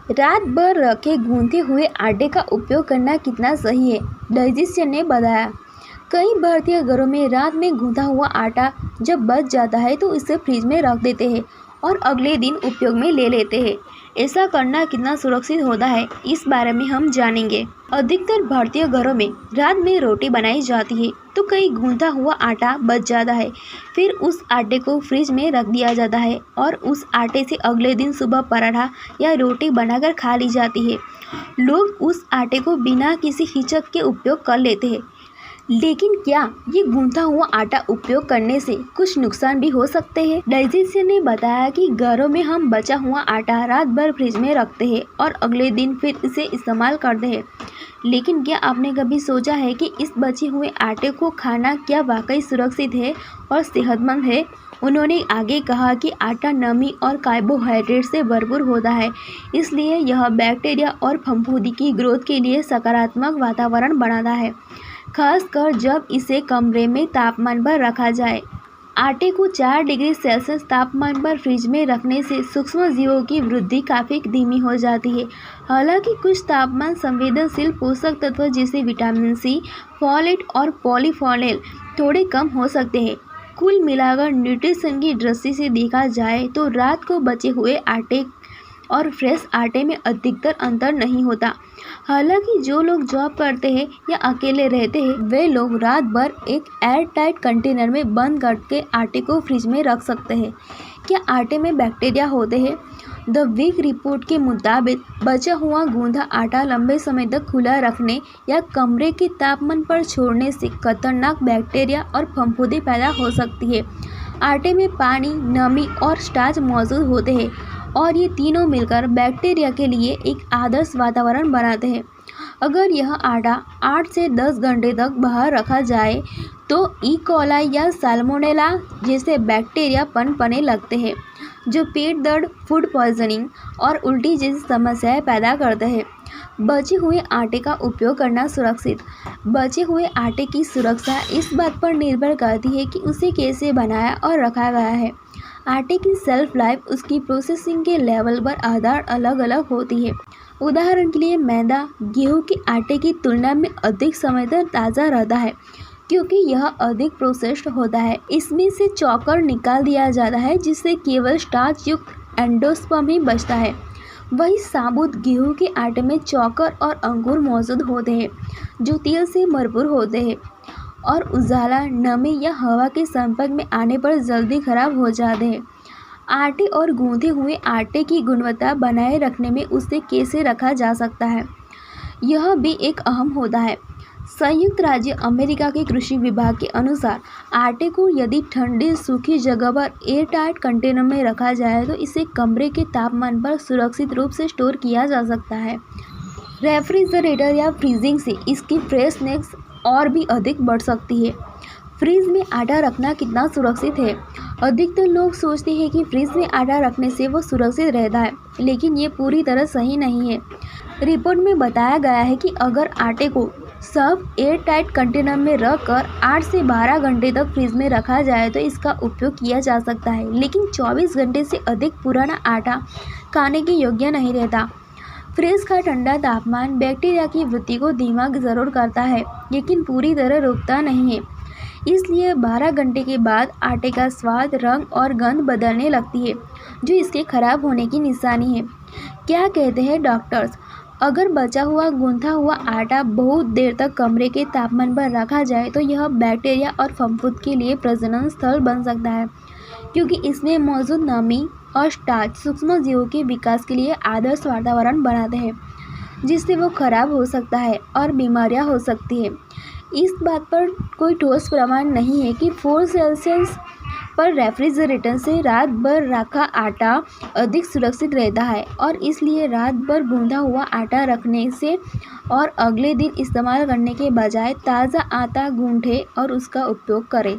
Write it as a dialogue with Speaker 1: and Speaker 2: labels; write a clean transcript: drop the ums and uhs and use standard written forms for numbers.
Speaker 1: रात भर रखे गूंथे हुए आटे का उपयोग करना कितना सही है, डाइजेशन ने बताया। कई भारतीय घरों में रात में गूंथा हुआ आटा जब बच जाता है तो इसे फ्रिज में रख देते हैं और अगले दिन उपयोग में ले लेते हैं। ऐसा करना कितना सुरक्षित होता है, इस बारे में हम जानेंगे। अधिकतर भारतीय घरों में रात में रोटी बनाई जाती है तो कई गूंथा हुआ आटा बच जाता है। फिर उस आटे को फ्रिज में रख दिया जाता है और उस आटे से अगले दिन सुबह पराठा या रोटी बनाकर खा ली जाती है। लोग उस आटे को बिना किसी हिचक के उपयोग कर लेते हैं। लेकिन क्या ये गूंथा हुआ आटा उपयोग करने से कुछ नुकसान भी हो सकते हैं? डाइजेशन ने बताया कि घरों में हम बचा हुआ आटा रात भर फ्रिज में रखते हैं और अगले दिन फिर इसे इस्तेमाल करते हैं। लेकिन क्या आपने कभी सोचा है कि इस बचे हुए आटे को खाना क्या वाकई सुरक्षित है और सेहतमंद है? उन्होंने आगे कहा कि आटा नमी और कार्बोहाइड्रेट से भरपूर होता है, इसलिए यह बैक्टीरिया और फफूंदी की ग्रोथ के लिए सकारात्मक वातावरण बनाता है, खासकर जब इसे कमरे में तापमान पर रखा जाए। आटे को 4 डिग्री सेल्सियस तापमान पर फ्रिज में रखने से सूक्ष्म जीवों की वृद्धि काफ़ी धीमी हो जाती है। हालांकि कुछ तापमान संवेदनशील पोषक तत्व जैसे विटामिन सी, फोलेट और पॉलीफेनॉल थोड़े कम हो सकते हैं। कुल मिलाकर न्यूट्रिशन की दृष्टि से देखा जाए तो रात को बचे हुए आटे और फ्रेश आटे में अधिकतर अंतर नहीं होता। हालांकि जो लोग जॉब करते हैं या अकेले रहते हैं वे लोग रात भर एक एयर टाइट कंटेनर में बंद करके आटे को फ्रिज में रख सकते हैं। क्या आटे में बैक्टीरिया होते हैं? द वीक रिपोर्ट के मुताबिक बचा हुआ गूंथा आटा लंबे समय तक खुला रखने या कमरे के तापमान पर छोड़ने से खतरनाक बैक्टीरिया और फफूंदी पैदा हो सकती है। आटे में पानी, नमी और स्टार्च मौजूद होते हैं और ये तीनों मिलकर बैक्टीरिया के लिए एक आदर्श वातावरण बनाते हैं। अगर यह आटा 8 से 10 घंटे तक बाहर रखा जाए तो ई कोलाई या साल्मोनेला जैसे बैक्टीरिया पनपने लगते हैं, जो पेट दर्द, फूड पॉइजनिंग और उल्टी जैसी समस्याएं पैदा करते हैं। बचे हुए आटे का उपयोग करना सुरक्षित। बचे हुए आटे की सुरक्षा इस बात पर निर्भर करती है कि उसे कैसे बनाया और रखा गया है। आटे की सेल्फ लाइफ उसकी प्रोसेसिंग के लेवल पर आधार अलग अलग होती है। उदाहरण के लिए मैदा गेहूं के आटे की तुलना में अधिक समय तक ताज़ा रहता है क्योंकि यह अधिक प्रोसेस्ड होता है। इसमें से चोकर निकाल दिया जाता है जिससे केवल स्टार्च युक्त एंडोस्पर्म ही बचता है। वही साबुत गेहूं के आटे में चोकर और अंकुर मौजूद होते हैं जो तेल से भरपूर होते हैं और उजाला, नमी या हवा के संपर्क में आने पर जल्दी खराब हो जाते हैं। आटे और गूंथे हुए आटे की गुणवत्ता बनाए रखने में उसे कैसे रखा जा सकता है, यह भी एक अहम होता है। संयुक्त राज्य अमेरिका के कृषि विभाग के अनुसार आटे को यदि ठंडी सूखी जगह पर एयरटाइट कंटेनर में रखा जाए तो इसे कमरे के तापमान पर सुरक्षित रूप से स्टोर किया जा सकता है। रेफ्रिजरेटर या फ्रीजिंग से इसकी फ्रेशनेस और भी अधिक बढ़ सकती है। फ्रिज में आटा रखना कितना सुरक्षित है? अधिकतर लोग सोचते हैं कि फ्रिज में आटा रखने से वो सुरक्षित रहता है, लेकिन ये पूरी तरह सही नहीं है। रिपोर्ट में बताया गया है कि अगर आटे को साफ एयर टाइट कंटेनर में रखकर 8 से 12 घंटे तक फ्रिज में रखा जाए तो इसका उपयोग किया जा सकता है, लेकिन 24 घंटे से अधिक पुराना आटा खाने के योग्य नहीं रहता। फ्रिज का ठंडा तापमान बैक्टीरिया की वृद्धि को धीमा ज़रूर करता है, लेकिन पूरी तरह रोकता नहीं है। इसलिए 12 घंटे के बाद आटे का स्वाद, रंग और गंध बदलने लगती है, जो इसके खराब होने की निशानी है। क्या कहते हैं डॉक्टर्स? अगर बचा हुआ गूंथा हुआ आटा बहुत देर तक कमरे के तापमान पर रखा जाए तो यह बैक्टीरिया और फफूंद के लिए प्रजनन स्थल बन सकता है, क्योंकि इसमें मौजूद नमी और स्टार्च सूक्ष्म जीवों के विकास के लिए आदर्श वातावरण बनाते हैं, जिससे वो खराब हो सकता है और बीमारियां हो सकती है। इस बात पर कोई ठोस प्रमाण नहीं है कि 4 सेल्सियस पर रेफ्रिजरेटर से रात भर रखा आटा अधिक सुरक्षित रहता है और इसलिए रात भर गूंथा हुआ आटा रखने से और अगले दिन इस्तेमाल करने के बजाय ताज़ा आटा गूंथें और उसका उपयोग करें।